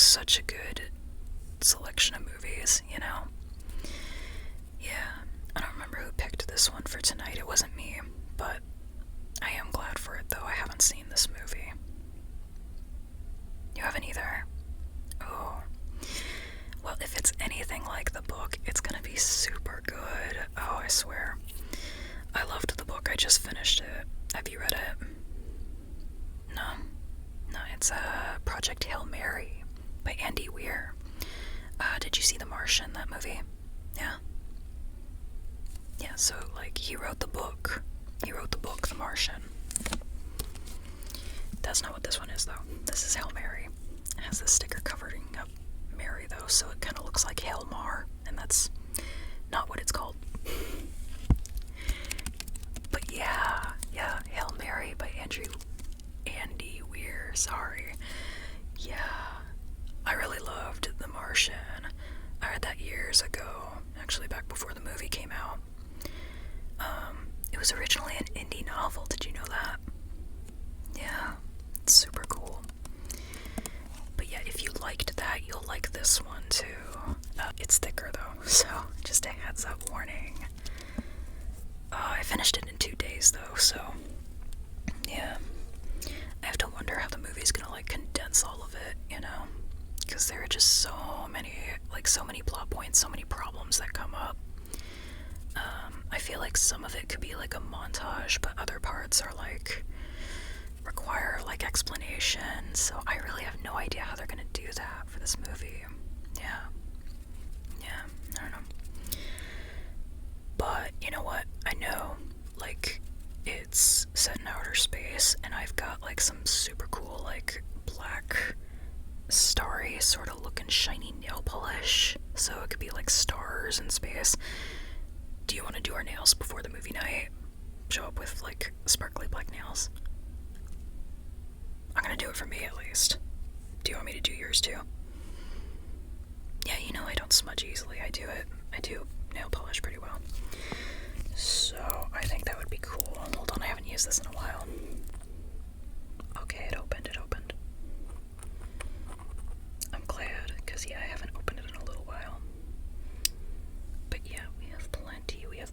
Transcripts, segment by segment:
such a good selection of movies, you know? Yeah, I don't remember who picked this one for tonight. It wasn't me, but I am glad for it, though. I haven't seen this movie. You haven't either? Oh. Well, if it's anything like the book, it's gonna be super good. Oh, I swear. I loved the book. I just finished it. Have you read it? No. No, it's Project Hail Mary by Andy Weir. Did you see The Martian, that movie? Yeah? Yeah, so, like, he wrote the book. He wrote the book, The Martian. That's not what this one is, though. This is Hail Mary. It has this sticker covering up Mary, though, so it kind of looks like Hail Mar, and that's not what it's called. But yeah, Hail Mary by Andy Weir, sorry. Yeah, I really loved The Martian. I read that years ago, actually back before the movie came out. It was originally an indie novel, did you know that? Yeah, it's super cool. But yeah, if you liked that, you'll like this one too. It's thicker though, so just a heads up warning. I finished it in 2 days though, so yeah. I have to wonder how the movie's gonna like condense all of it, you know? Because there are just so many plot points, so many problems that come up. I feel like some of it could be like a montage, but other parts are like require like explanation, so I really have no idea how they're gonna do that for this movie. Yeah, I don't know. But you know what? I know, like, it's set in outer space, and I've got like some super cool like black starry sort of looking shiny nail polish, so it could be like stars in space. Do you want to do our nails before the movie night? Show up with like sparkly black nails? I'm gonna do it for me at least. Do you want me to do yours too? Yeah, you know I don't smudge easily. I do nail polish pretty well. So I think that would be cool. Hold on, I haven't used this in a while. Okay, it opened. I'm glad, because yeah, I haven't opened it in a little while. But yeah, we have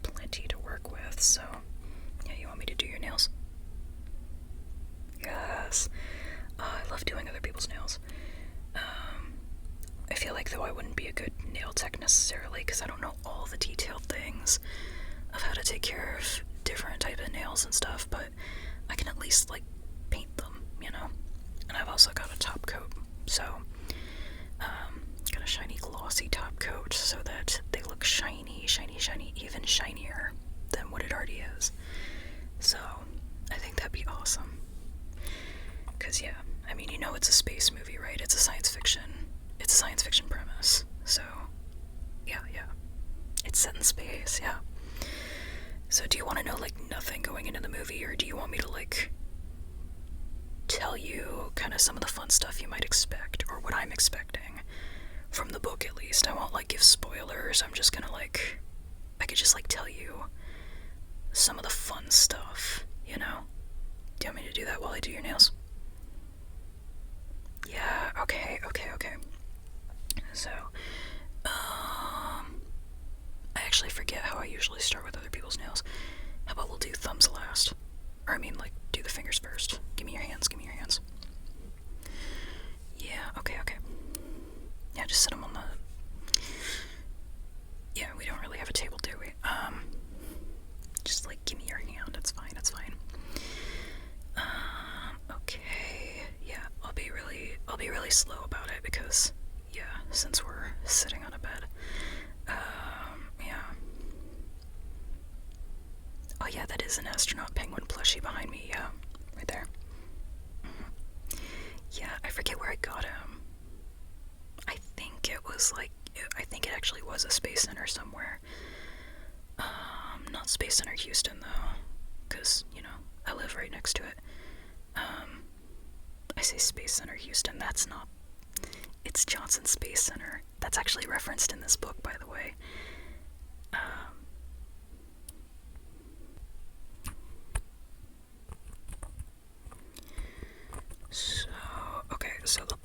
plenty to work with, so yeah, you want me to do your nails? Yes. I love doing other people's nails. I feel like, though, I wouldn't be a good nail tech necessarily, because I don't know all the detailed things of how to take care of different type of nails and stuff, but I can at least, like, paint them, you know? And I've also got a top coat, so, got a shiny glossy top coat so that they look shiny, even shinier than what it already is. So, I think that'd be awesome. Because, yeah, I mean, you know it's a space movie, right? It's a science fiction premise. So, yeah. It's set in space, yeah. So do you want to know, like, nothing going into the movie, or do you want me to, like, tell you kind of some of the fun stuff you might expect, or what I'm expecting? From the book, at least. I won't, like, give spoilers. I'm just gonna, like, I could just, like, tell you some of the fun stuff, you know? Do you want me to do that while I do your nails? Yeah, okay. So, I actually forget how I usually start with other people's nails. How about we'll do thumbs last? Or, I mean, like, do the fingers first. Give me your hands. Yeah, okay. Yeah, just set them on the... Yeah, we don't really have a table, do we? Just, like, give me your hand. It's fine. Okay. Yeah, I'll be really slow about it because, yeah, since we're sitting on a bed. Yeah. Oh yeah, that is an astronaut penguin plushie behind me, yeah. Right there. Yeah, I forget where I got him. I think it actually was a Space Center somewhere. Not Space Center Houston, though, because, you know, I live right next to it. I say Space Center Houston, that's not... It's Johnson Space Center. That's actually referenced in this book, by the way. So the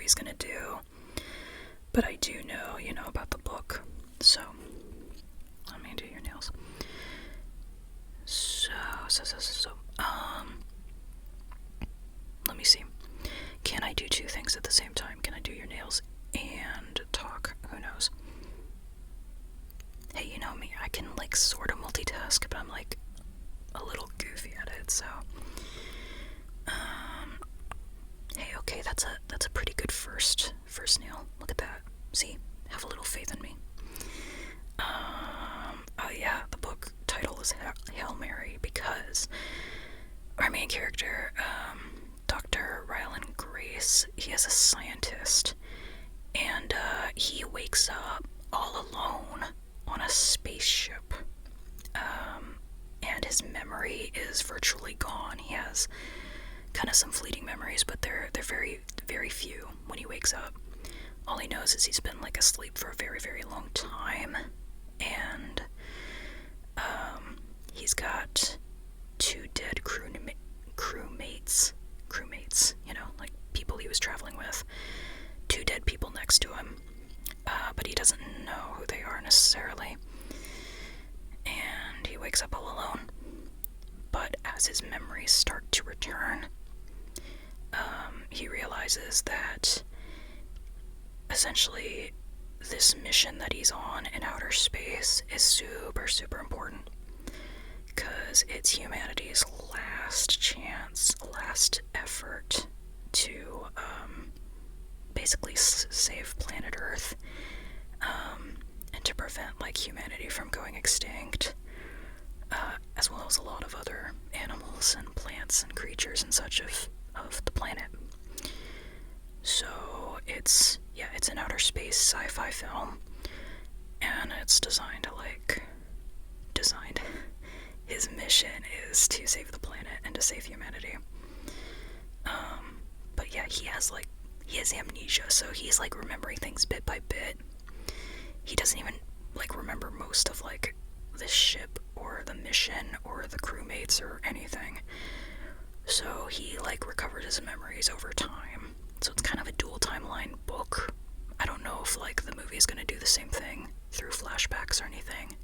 movie's gonna do. But I do know, about the book. So, let me do your nails. So, let me see. Can I do two things at the same time? Can I do your nails and talk? Who knows? Hey, you know me, I can like sort of multitask, but I'm like a little goofy at it, so. Hey, okay, that's a pretty good first nail. Look at that. See? Have a little faith in me. Oh yeah, the book title is Hail Mary because our main character, Dr. Rylan Grace, he is a scientist, and he wakes up all alone on a spaceship, and his memory is virtually gone. He has kind of some fleeting memories, but they're very, very few when he wakes up. All he knows is he's been like asleep for a very, very long time, and he's got two dead crewmates, like people he was traveling with, two dead people next to him, but he doesn't know who they are necessarily, and he wakes up all alone. But as his memories start to return, he realizes that essentially this mission that he's on in outer space is super, super important, because it's humanity's last chance, last effort to basically save planet Earth, and to prevent like humanity from going extinct, as well as a lot of other animals and plants and creatures and such of the planet. So it's an outer space sci-fi film, and it's designed. His mission is to save the planet and to save humanity. But yeah, he has amnesia, so he's like remembering things bit by bit. He doesn't even like remember most of like the ship or the mission or the crewmates or anything. So he like recovered his memories over time. So it's kind of a dual timeline book. I don't know if like the movie is going to do the same thing through flashbacks or anything,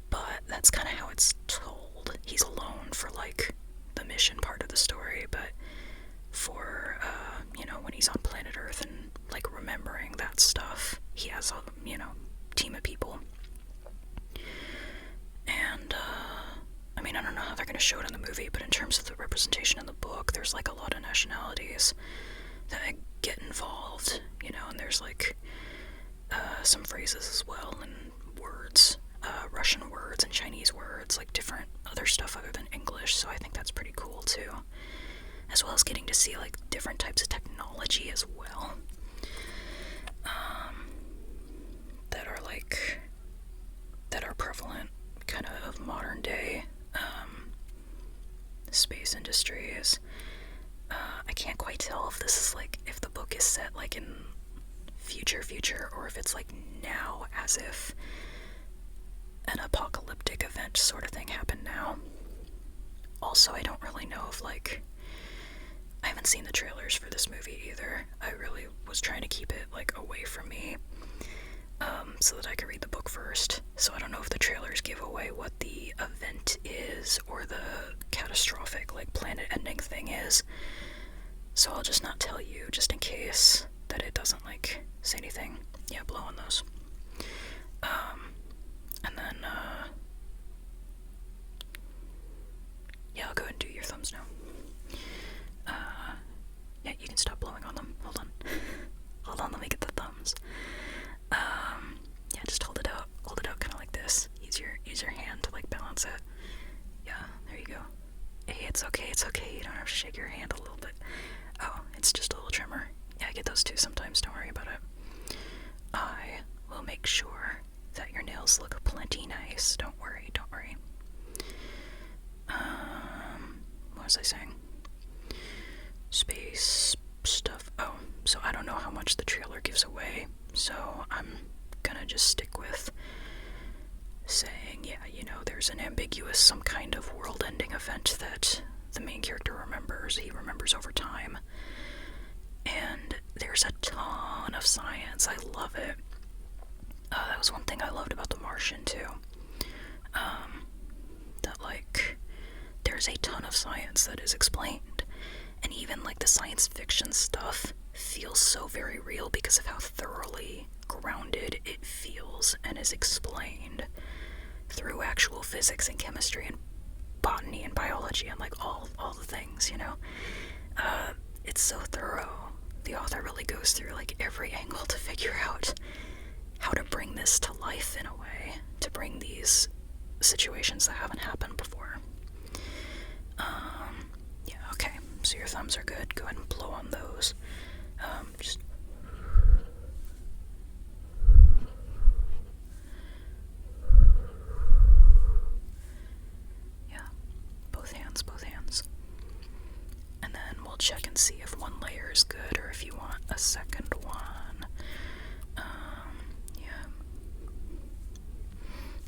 but that's kind of how it's told. He's alone for like the mission part of the story, but for when he's on planet Earth and like remembering that stuff, he has a team of people. And I don't know how they're going to show it in the movie, but in terms of the representation in the book, there's like a lot of nationalities that get involved, and there's like some phrases as well, and words, Russian words and Chinese words, like different other stuff other than English, so I think that's pretty cool too, as well as getting to see like different types of technology as well, that are prevalent kind of modern day space industries. I can't quite tell if this is like, if the book is set like in future, or if it's like now, as if an apocalyptic event sort of thing happened now. Also, I don't really know if like, I haven't seen the trailers for this movie either. I really was trying to keep it like away from me, so that I could read the book first. So I don't know if the trailers give away what the event is or the catastrophic like planet-ending thing is. So I'll just not tell you, just in case that it doesn't like say anything. Yeah, blow on those. And then yeah, I'll go ahead and do your thumbs now. Yeah, you can stop blowing on them. Hold on, let me get the thumbs. Yeah, just hold it out kind of like this. Use your hand to like balance it. Yeah, there you go. Hey, it's okay, you don't have to shake your hand a little bit. Oh, it's just a little trimmer. Yeah, I get those too sometimes, don't worry about it. I will make sure that your nails look plenty nice. Don't worry. What was I saying? Space stuff. Oh, so I don't know how much the trailer gives away, so I'm gonna just stick with saying, yeah, there's an ambiguous, some kind of world-ending event that the main character remembers. He remembers over time, and there's a ton of science. I love it. That was one thing I loved about The Martian, too. That, like, there's a ton of science that is explained. And even, like, the science fiction stuff feels so very real because of how thoroughly grounded it feels and is explained through actual physics and chemistry and botany and biology and, like, all the things, you know? It's so thorough. The author really goes through, like, every angle to figure out how to bring this to life in a way, to bring these situations that haven't happened before. Yeah, okay, so your thumbs are good. Go ahead and blow on those. Just... yeah, both hands. And then we'll check and see if one layer is good or if you want a second one.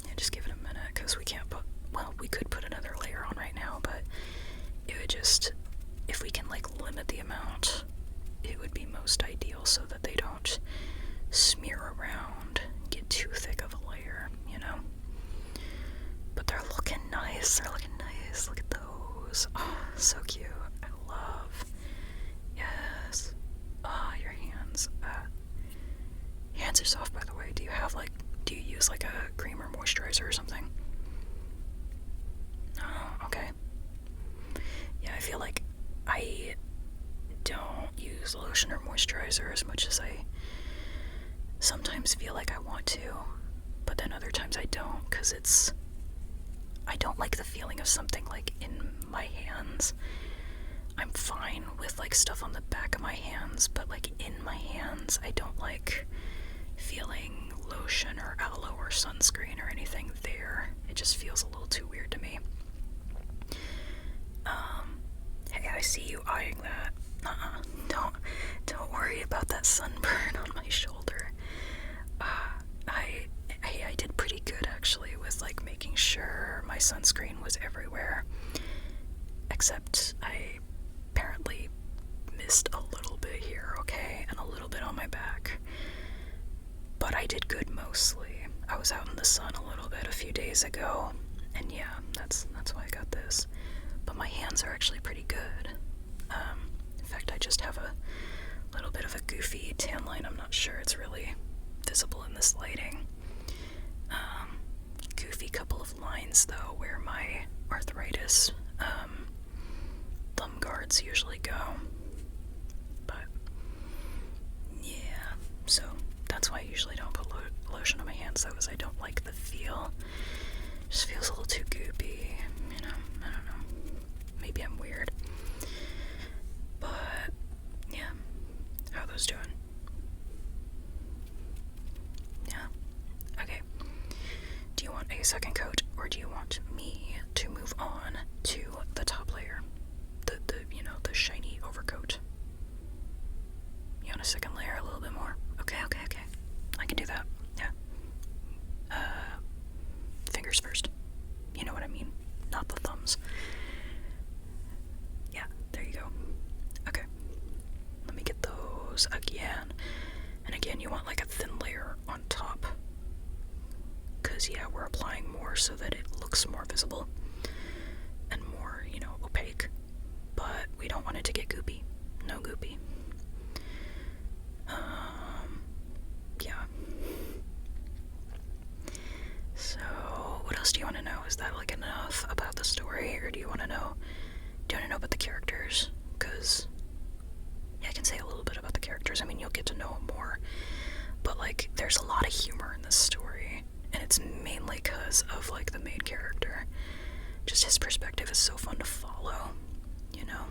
Yeah, just give it a minute, because we can't put, well, we could put another layer on right now, but it would just, if we can, like, limit the amount, it would be most ideal so that they don't smear around, get too thick of a layer, you know? But they're looking nice. Look at those. Oh, so cute. I love. Yes. Oh, your hands. Hands are soft, by the way. Do you use like a cream or moisturizer or something? Oh, okay. Yeah, I feel like I don't use lotion or moisturizer as much as I sometimes feel like I want to, but then other times I don't, because I don't like the feeling of something like in my hands. I'm fine with like stuff on the back of my hands, but like in my hands, I don't like feeling lotion or aloe or sunscreen or anything there. It just feels a little too weird to me. Hey, I see you eyeing that. Don't worry about that sunburn on my shoulder. I did pretty good actually with like making sure my sunscreen was everywhere, except I apparently missed a little bit here, okay, and a little bit on my back, but I did good mostly. I was out in the sun a little bit a few days ago, and yeah, that's why I got this. But my hands are actually pretty good. In fact, I just have a little bit of a goofy tan line. I'm not sure it's really visible in this lighting. Goofy couple of lines though, where my arthritis thumb guards usually go. But yeah, so that's why I usually don't put lotion on my hands though, because I don't like the feel. It just feels a little too goopy, you know. I don't know. Maybe I'm weird. But yeah, how are those doing? Yeah. Okay. Do you want a second coat, or do you want me to move on to the top layer? The shiny overcoat. You want a second layer, a little bit more? Okay. I can do that. Yeah. Fingers first. You know what I mean? Not the thumbs. Yeah, there you go. Okay. Let me get those again. And again, you want like a thin layer on top. Because, yeah, we're applying more so that it looks more visible and more, opaque. But we don't want it to get goopy. No goopy. Yeah. So, what else do you want to know? Is that, like, enough about the story? Or do you want to know about the characters? Because, yeah, I can say a little bit about the characters. I mean, you'll get to know them more. But, like, there's a lot of humor in this story. And it's mainly because of, like, the main character. Just his perspective is so fun to follow, you know?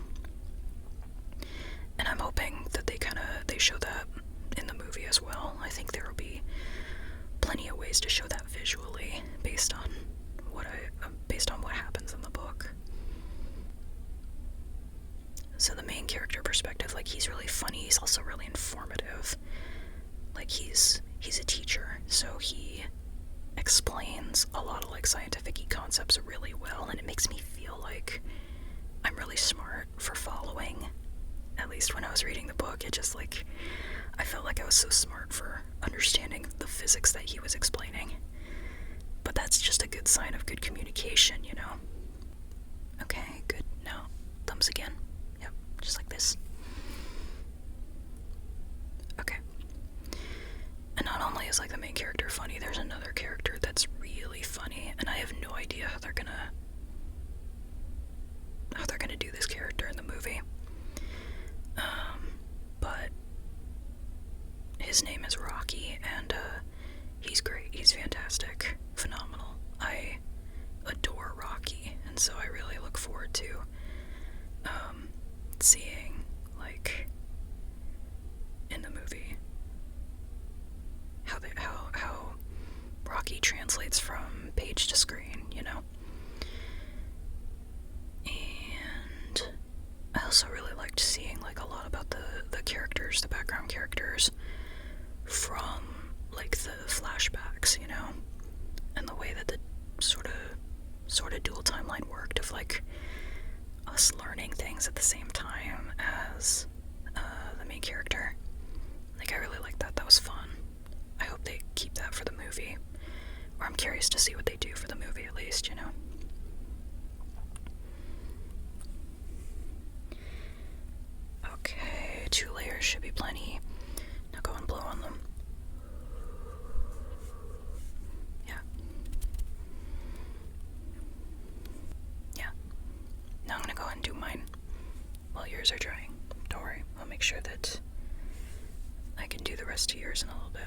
And I'm hoping that they show that in the movie as well. I think there will be plenty of ways to show that visually based on what happens in the book. So the main character perspective, like, he's really funny, he's also really informative. Like, he's a teacher, so he explains a lot of, like, scientific-y concepts really well, and it makes me feel like I'm really smart for following At least when I was reading the book, it just like, I felt like I was so smart for understanding the physics that he was explaining. But that's just a good sign of good communication, you know? Okay, good. Now, thumbs again. Yep, just like this. Okay. And not only is like the main character funny, there's another character that's really funny, and I have no idea how they're gonna do this character in the movie. But his name is Rocky, and he's great. He's fantastic, phenomenal. I adore Rocky, and so I really look forward to seeing, like, in the movie how Rocky translates from page to screen, you know. And I also really liked seeing like a lot about the characters, the background characters from like the flashbacks, you know, and the way that the sort of dual timeline worked, of like us learning things at the same time as the main character. Like, I really liked that. That was fun. I hope they keep that for the movie, or I'm curious to see what they do for the movie, at least, you know. Okay, 2 layers should be plenty. Now go and blow on them. Yeah. Yeah. Now I'm gonna go ahead and do mine while yours are drying. Don't worry, I'll make sure that I can do the rest of yours in a little bit.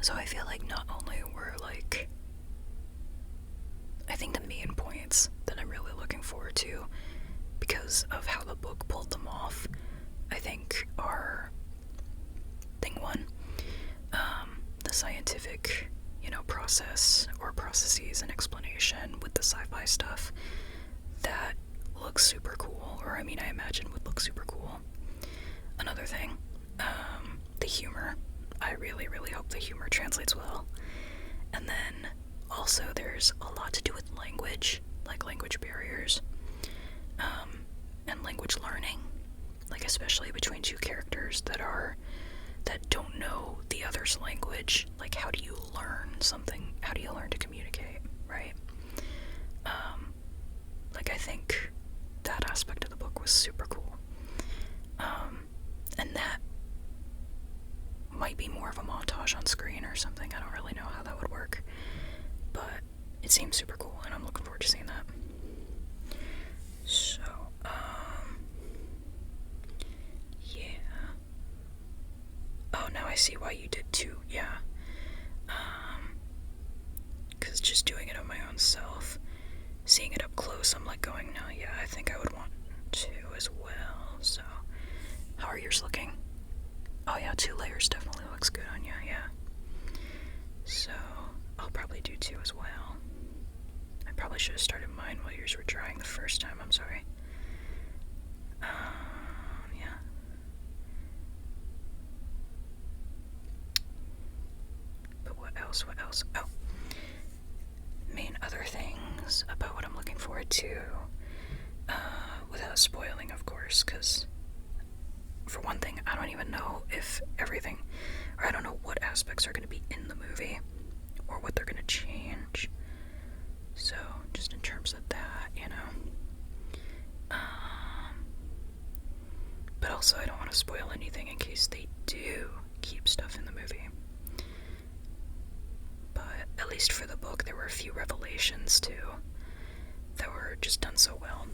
So I feel like not only were like, I think the main points that I'm really looking forward to, because of how the book pulled them off, I think are, thing one, the scientific, you know, process or processes and explanation with the sci-fi stuff that looks super cool, or I mean, I imagine would look super cool. Another thing, the humor. I really, really hope the humor translates well. And then also there's a lot to do with language, like language barriers, and language learning, like especially between 2 characters that don't know the other's language. Like, how do you learn something? How do you learn to communicate, right? Like, I think that aspect of the book was super cool. And that might be more of a montage on screen or something. I don't really know how that would work, but it seems super cool, and I'm looking forward to seeing that. So, yeah. Oh, now I see why you did 2, yeah. Because just doing it on my own self, seeing it up close, I'm like going, no, yeah, I think I would want 2 as well. So, how are yours looking? Oh yeah, 2 layers definitely looks good on you, yeah. So, I'll probably do 2 as well. I probably should have started mine while yours were drying the first time, I'm sorry. Yeah. But what else? Oh. Main other things about what I'm looking forward to, without spoiling, of course, because for one thing, I don't even know if everything, or I don't know what aspects are going to be in the movie, or what they're going to change. So, just in terms of that, you know. But also, I don't want to spoil anything in case they do keep stuff in the movie. But at least for the book, there were a few revelations, too, that were just done so well.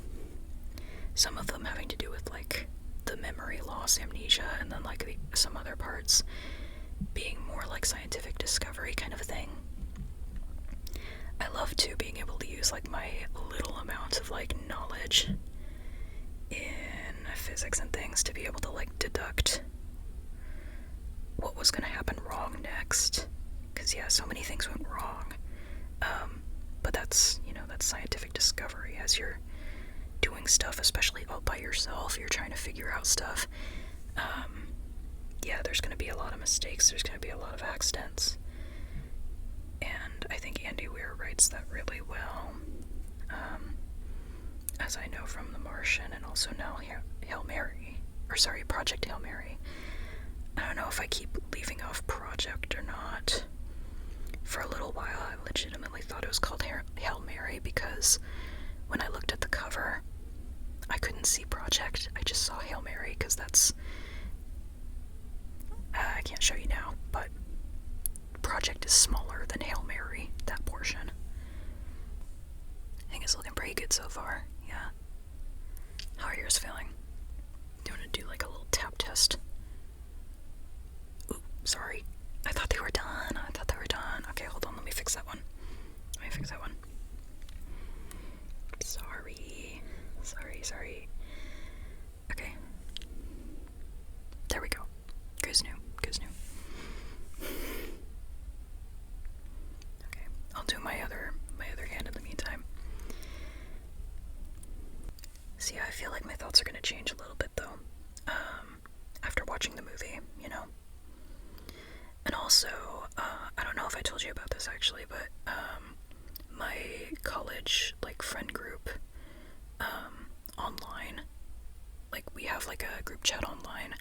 Some of them having to do with, like, the memory loss, amnesia, and then like some other parts being more like scientific discovery kind of thing. I love too being able to use like my little amount of like knowledge in physics and things to be able to like deduct what was going to happen wrong next, because yeah, so many things went wrong. But that's, you know, that's scientific discovery. As you're doing stuff, especially all by yourself, you're trying to figure out stuff. Yeah, there's going to be a lot of mistakes, there's going to be a lot of accidents, and I think Andy Weir writes that really well, as I know from The Martian, and also now Hail Mary. Project Hail Mary. I don't know if I keep leaving off Project or not. For a little while, I legitimately thought it was called Hail Mary because when I looked at the cover, I couldn't see Project. I just saw Hail Mary because that's... I can't show you now, but Project is smaller than Hail Mary, that portion. I think it's looking pretty good so far, yeah. How are yours feeling? Do you want to do like a little tap test? Ooh, sorry. I thought they were done. Okay, hold on, let me fix that one. Sorry. Okay. There we go. Goes new. Okay, I'll do my other hand in the meantime. See, I feel like my thoughts are gonna change a little bit though. After watching the movie, you know. And also, I don't know if I told you about this actually, but my college friend group online, we have a group chat online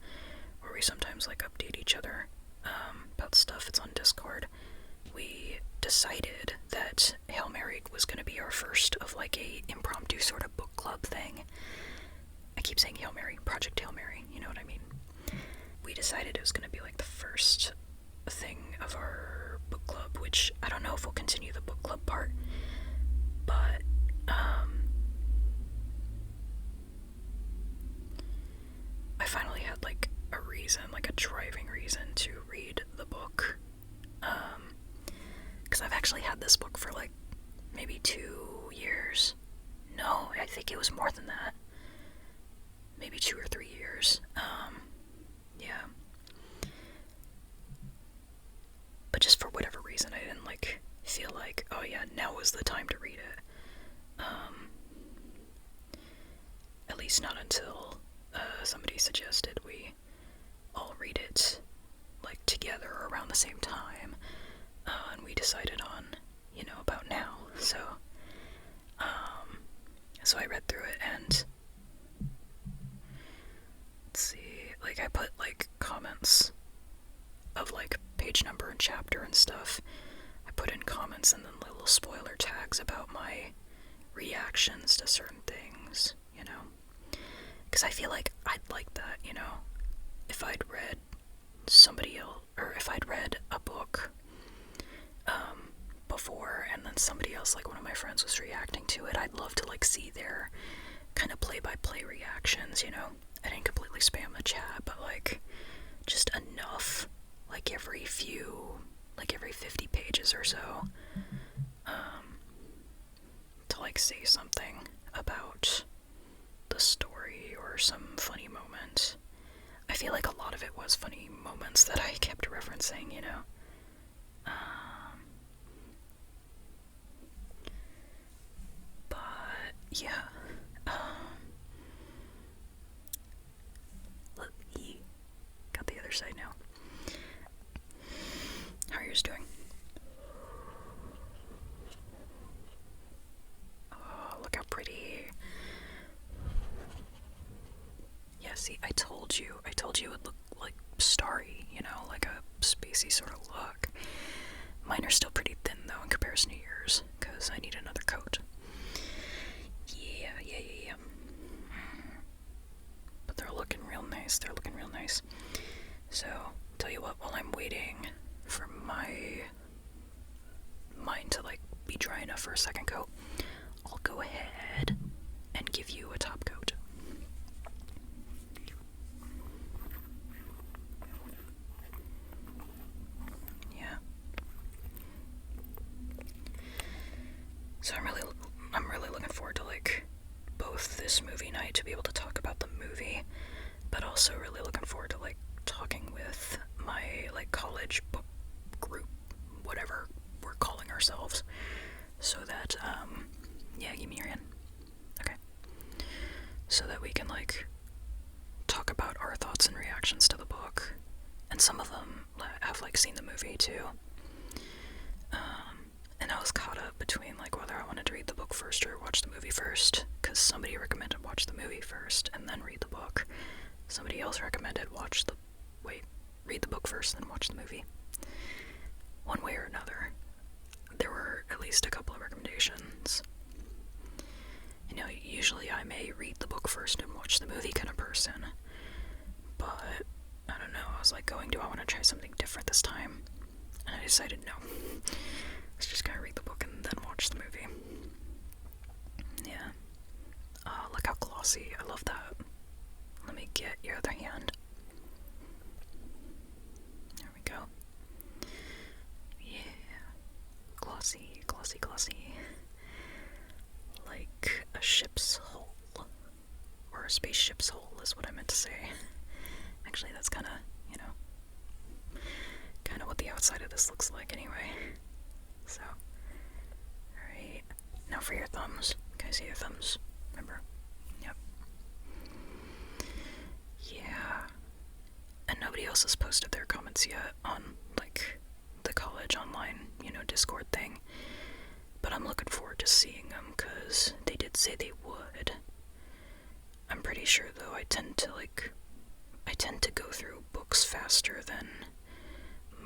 where we sometimes update each other about stuff. It's on Discord. We decided that Hail Mary was going to be our first of a impromptu sort of book club thing. I keep saying Hail Mary, Project Hail Mary, you know what I mean? We decided it was going to be the first thing of our book club, which I don't know if we'll continue the book club part, but I finally had a reason, a driving reason to read the book, because I've actually had this book for maybe 2 years. No, I think it was more than that. Maybe 2 or 3 years. Yeah. But just for whatever reason, I didn't feel oh yeah, now was the time to read it. At least not until somebody suggested we all read it together around the same time, and we decided on about now. So I read through it, and let's see, I put comments of page number and chapter and stuff. I put in comments and then little spoiler tags about my reactions to certain things, because I feel I'd like that, if I'd read somebody else, or if I'd read a book before and then somebody else, one of my friends, was reacting to it, I'd love to see their kind of play-by-play reactions, I didn't completely spam the chat, but just enough, every 50 pages or so, to say something about the story or some funny moment. I feel a lot of it was funny moments that I kept referencing, but yeah, got the other side now. How are yours doing? Oh, look how pretty. Yeah, see, I told you it would look starry, a spacey sort of look. Mine are still pretty thin though in comparison to yours, because I need another coat. Yeah. But they're looking real nice. So, tell you what, while I'm waiting for mine to be dry enough for a second coat, I'll go ahead and give you a top coat. Yeah. So I'm really looking forward to both this movie night, to be able to talk about the movie, but also really looking forward to talking with my college book group, whatever we're calling ourselves, so that yeah, give me your hand. Okay. So that we can talk about our thoughts and reactions to the book, and some of them have seen the movie too. And I was caught up between whether I wanted to read the book first or watch the movie first, because somebody recommended watch the movie first and then read the book. somebody else recommended read the book first, then watch the movie. One way or another, there were at least a couple of recommendations. You know, usually I'm a read the book first and watch the movie kind of person, but I don't know, I was like do I want to try something different this time? And I decided no. Let's just kind of read the book and then watch the movie. Yeah. Look how glossy. I love that. Let me get your other hand. There we go. Yeah. Glossy, glossy, glossy. Like a ship's hull. Or a spaceship's hull is what I meant to say. Actually, that's kind of, kind of what the outside of this looks like anyway. So, alright. Now for your thumbs. Can I see your thumbs? Remember? Yep. Yeah. And nobody else has posted their comments yet on, the college online, Discord thing. But I'm looking forward to seeing them, because they did say they would. I'm pretty sure, though, I tend to go through books faster than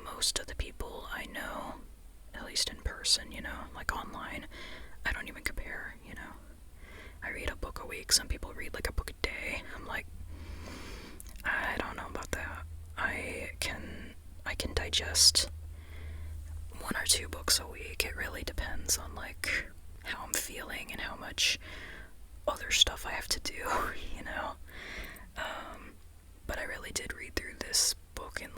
most of the people I know, at least in person, online. I don't even compare, I read a book a week, some people read a book a day. I'm like, I don't know about that. I can digest 1 or 2 books a week. It really depends on how I'm feeling and how much other stuff I have to do, But I really did read through this book in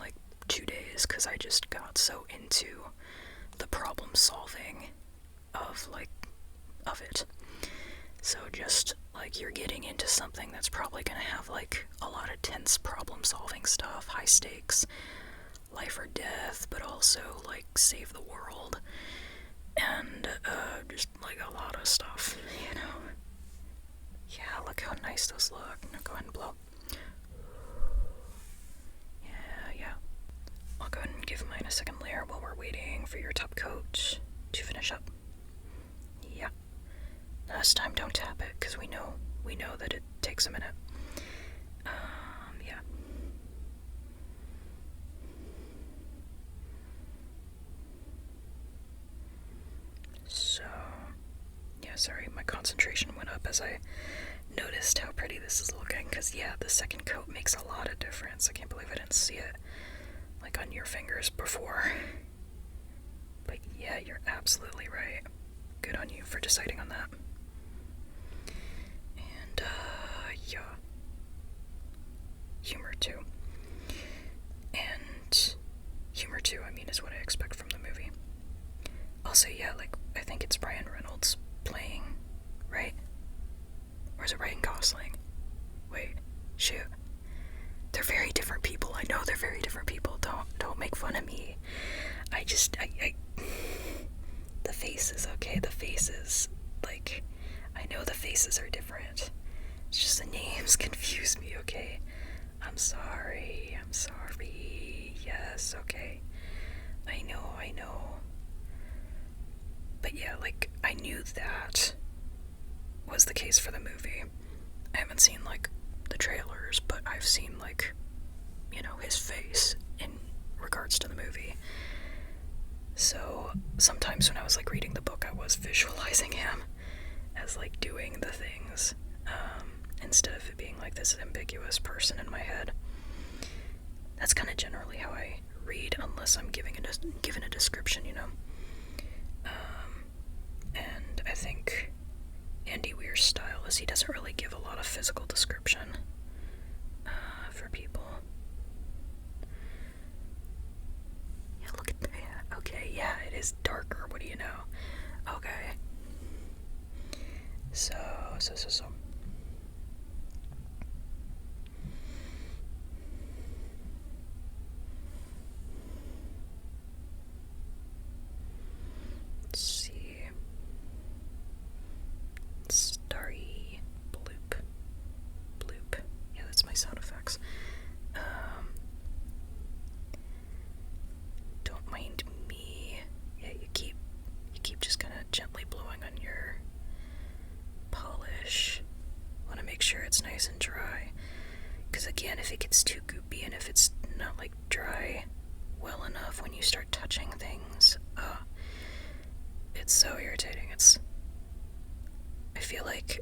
2 days, because I just got so into the problem solving of it. So just you're getting into something that's probably gonna have a lot of tense problem solving stuff, high stakes, life or death, but also save the world, and just a lot of stuff, Yeah, look how nice those look. Now go ahead and blow. Yeah. I'll go ahead and give mine a second layer while we're waiting for your top coat to finish up. Yeah. This time don't tap it, because we know that it takes a minute. Yeah. So, yeah, sorry, my concentration went up as I noticed how pretty this is looking, because yeah, the second coat makes a lot of difference. I can't believe I didn't see it on your fingers before. But yeah, you're absolutely right. Good on you for deciding on that. And yeah, humor too. And humor too, is what I expect from the movie. Also, yeah, I think it's Ryan Reynolds playing, right? Or is it Ryan Gosling? Wait, shoot. They're very different people. I know they're very different people. Don't make fun of me. I the faces, okay? The faces, I know the faces are different. It's just the names confuse me, okay? I'm sorry. Yes, okay. I know. But yeah, I knew that was the case for the movie. I haven't seen, the trailers, but I've seen, his face in regards to the movie. So, sometimes when I was, reading the book, I was visualizing him as, doing the things, instead of it being, this ambiguous person in my head. That's kind of generally how I read, unless I'm given a description, And I think Andy Weir's style is he doesn't really give a lot of physical description for people. Yeah, look at that. Okay, yeah, it is darker. What do you know? Okay. So. Let's see. Starry bloop. Yeah, that's my sound effects. Don't mind me. Yeah, you keep just kind of gently blowing on your polish. feel like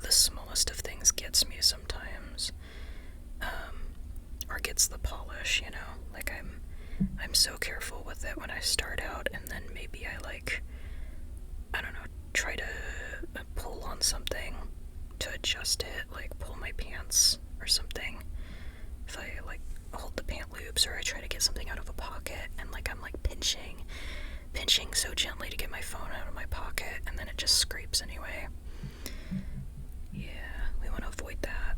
the smallest of things gets me sometimes, or gets the polish, you know? Like, I'm so careful with it when I start out, and then maybe I, like, I don't know, try to pull on something to adjust it, like pull my pants or something. If I, like, hold the pant loops, or I try to get something out of a pocket, and, like, I'm, like, pinching so gently to get my phone out of my pocket, and then it just scrapes anyway. Yeah, we want to avoid that.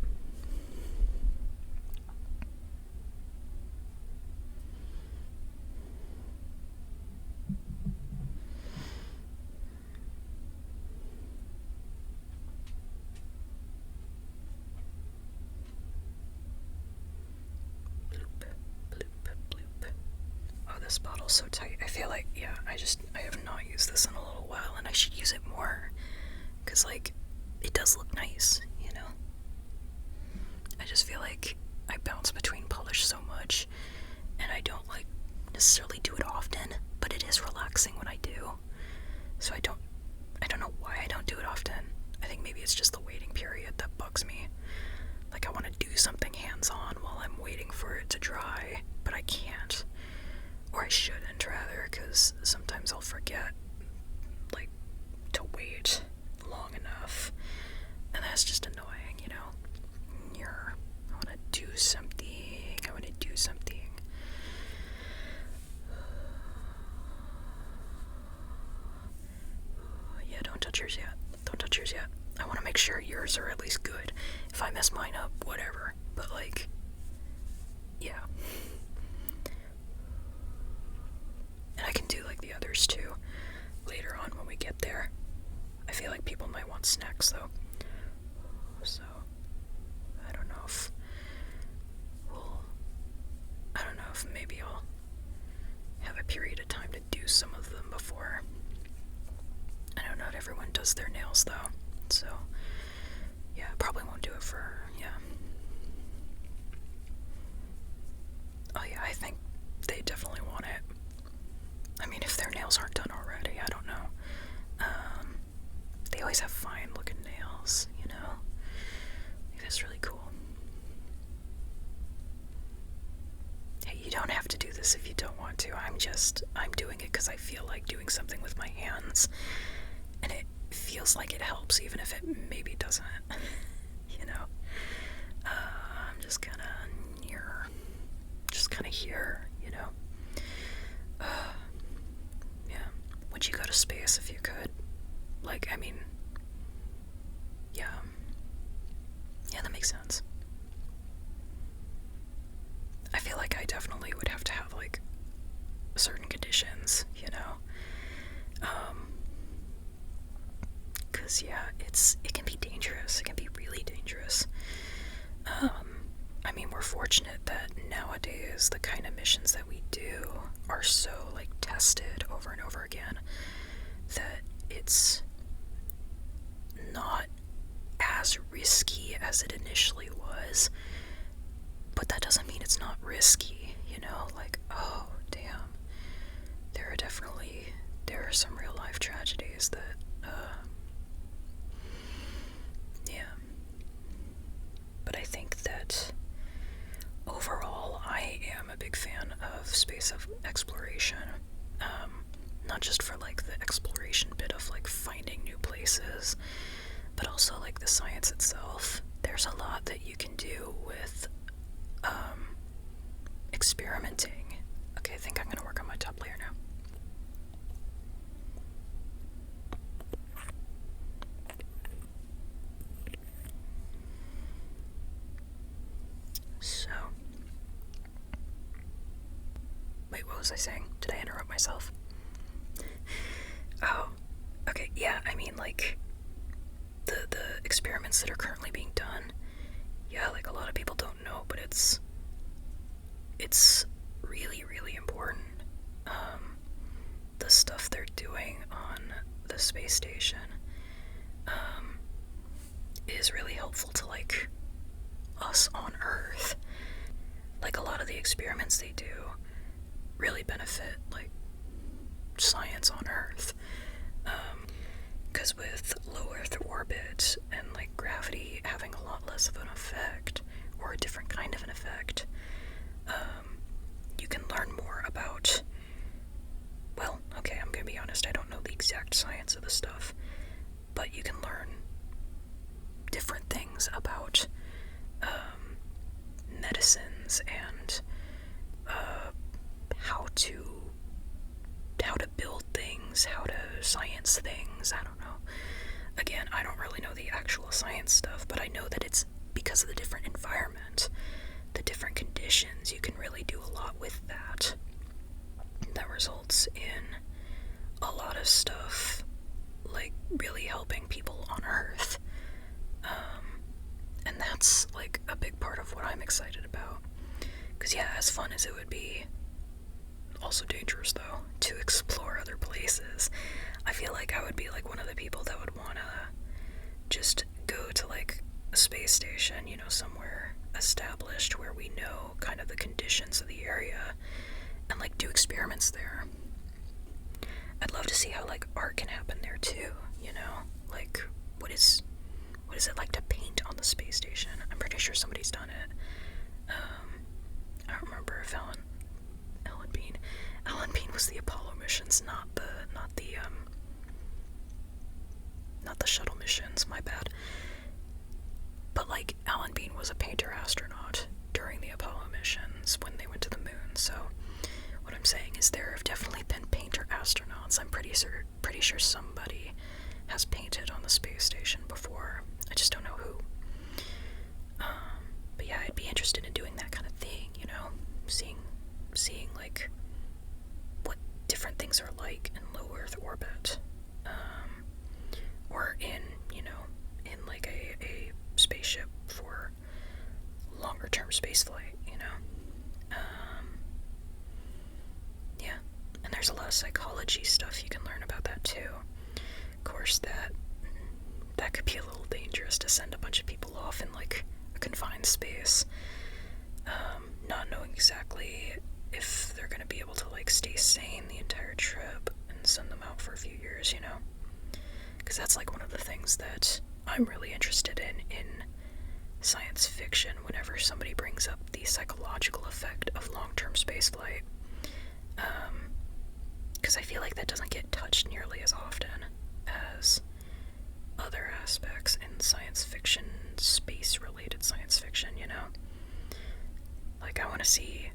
This bottle's so tight. I feel like, yeah, I have not used this in a little while, and I should use it more, because, like, it does look nice, you know? I just feel like I bounce between polish so much, and I don't, like, necessarily do it often, but it is relaxing when I do. So I don't know why I don't do it often. I think maybe it's just the waiting period that bugs me. Like, I want to do something hands-on while I'm waiting for it to dry, but I can't. Or I shouldn't, rather, because sometimes I'll forget, like, to wait long enough. And that's just annoying, you know? I want to do something. Yeah, don't touch yours yet. I want to make sure yours are at least good. If I mess mine up, whatever. But, like, yeah. And I can do, like, the others too later on when we get there. I feel like people might want snacks, though. So, I don't know if maybe I'll have a period of time to do some of them before. I know not everyone does their nails, though. So, yeah, probably won't do it for, yeah. Oh, yeah, I think they definitely want it. I mean, if their nails aren't done already, I don't know. They always have fine looking nails, you know? I think that's really cool. Hey, you don't have to do this if you don't want to. I'm doing it because I feel like doing something with my hands. And it feels like it helps, even if it maybe doesn't. You know? I'm just kind of here, you know? Yeah. Would you go to space if you could? Like, I mean, yeah. Yeah, that makes sense. I feel like I definitely would have to have, like, certain conditions, you know? 'Cause, yeah, it can be dangerous. It can be really dangerous. I mean, we're fortunate that nowadays the kind of missions that we do are so, like, tested over and over again that it's not as risky as it initially was, but that doesn't mean it's not risky, you know? Like, oh, damn. There are some real life tragedies that, yeah. But I think that overall, I am a big fan of space exploration. Not just for, like, the exploration bit of, like, finding new places, but also, like, the science itself. There's a lot that you can do with experimenting. Okay, I think I'm gonna work on my top layer now. So, wait, what was I saying? Did I interrupt myself? Oh, okay, yeah, I mean, like, the experiments that are currently being done, yeah, like, a lot of people don't know, but it's really, really important. The stuff they're doing on the space station, is really helpful to, like, us on Earth. Like, a lot of the experiments they do really benefit, like, science on Earth. Because with low Earth orbit, different things about medicines and how to build things, how to science things. I don't know. Again, I don't really know the actual science stuff, but I know that it's because of the different environment, the different conditions. You can really do a lot with that. That results in a lot of stuff, like really helping people on Earth. And that's like a big part of what I'm excited about. Because yeah, as fun as it would be, also dangerous though, to explore other places. I feel like I would be like one of the people that would want to just go to like a space station, you know, somewhere established where we know kind of the conditions of the area, and like do experiments there. I'd love to see how like art can happen there too, you know? Like what is it like to paint on the space station? I'm pretty sure somebody's done it. I don't remember if Alan Bean was the Apollo missions, not the shuttle missions, my bad. But like Alan Bean was a painter astronaut during the Apollo missions when they went to the moon. So what I'm saying is there have definitely been painter astronauts. I'm pretty sure somebody has painted on the space station before. I just don't know who. But yeah, I'd be interested in doing that kind of thing, you know, seeing like what different things are like in low Earth orbit, or in like a spaceship for longer term space flight, you know. Yeah, and there's a lot of psychology stuff you can learn about that too. Of course, that could be a little dangerous to send a bunch of people off in like a confined space, not knowing exactly if they're going to be able to like stay sane the entire trip, and send them out for a few years, you know, because that's like one of the things that I'm really interested in science fiction. Whenever somebody brings up the psychological effect of long-term spaceflight, because I feel like that doesn't get touched nearly as often as other aspects in science fiction, space-related science fiction, you know? Like, I want to see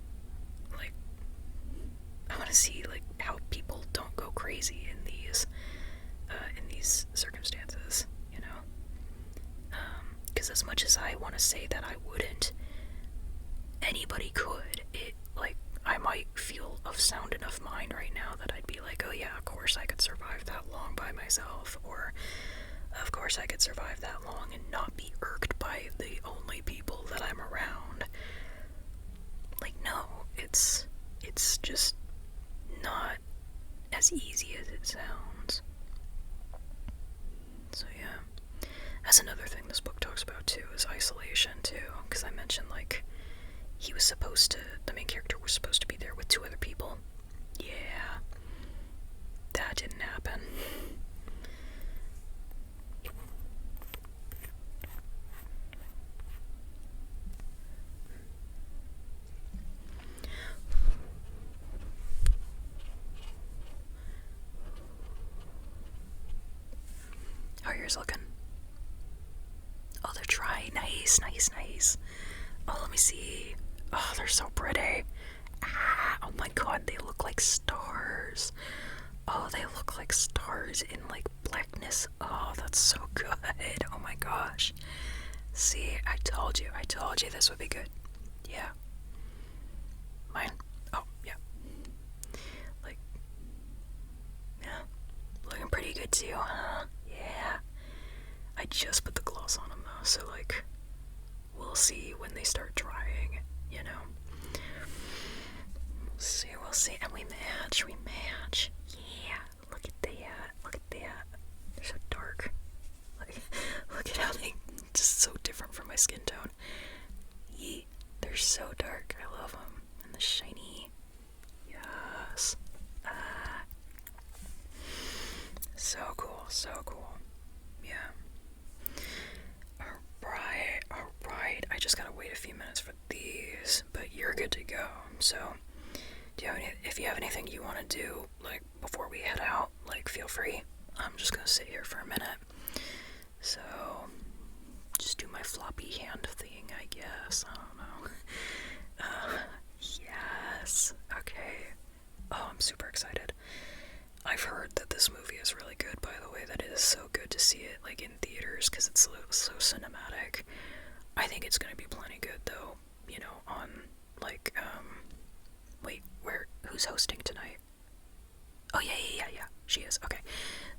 how people don't go crazy in these circumstances, you know? Because as much as I want to say that I wouldn't, anybody could. I might feel of sound enough mind right now that I'd be like, oh yeah, of course I could survive that long by myself, or of course I could survive that long and not be irked by the only people that I'm around. Like, no, it's just not as easy as it sounds. So yeah, that's another thing this book talks about too, is isolation too, because I mentioned like the main character was supposed to be there with 2 other people. Yeah, that didn't happen. How are yours looking? Oh, they're dry. Nice. Oh, let me see. Oh, they're so pretty. Oh my god, they look like stars. Oh, they look like stars in like blackness. Oh, that's so good. Oh my gosh. See, I told you this would be good. Yeah. Mine? Oh, yeah. Like, yeah. Looking pretty good too, huh? Yeah. I just put the gloss on them though, so like, we'll see when they start drying, you know. We'll see. And we match. Yeah. Look at that. They're so dark. Look at how they just so different from my skin tone. Yeah. They're so dark. I love them. And the shiny. Yes. So cool. Yeah. Alright. I just gotta wait a few minutes for these, but you're good to go. So, if you have anything you want to do, like, before we head out, like, feel free. I'm just gonna sit here for a minute. So, just just because it's so cinematic. I think it's gonna be plenty good though, you know, on like, wait, who's hosting tonight? Oh yeah, she is, okay.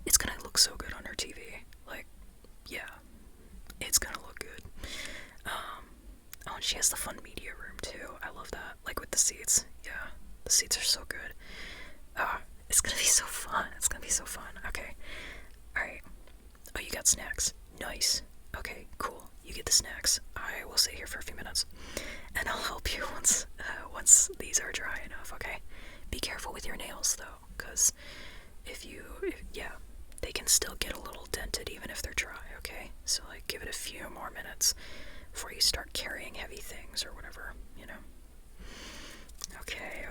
It's gonna look so good on her TV, like, yeah, it's gonna look good. Oh, and she has the fun media room too, I love that, like with the seats, yeah, the seats are so good. It's gonna be so fun, okay, alright. Oh, you got snacks, nice, okay, cool, you get the snacks. I will stay here for a few minutes, and I'll help you once these are dry enough, okay? Be careful with your nails though, because yeah, they can still get a little dented even if they're dry, okay? So like, give it a few more minutes before you start carrying heavy things or whatever, you know? Okay.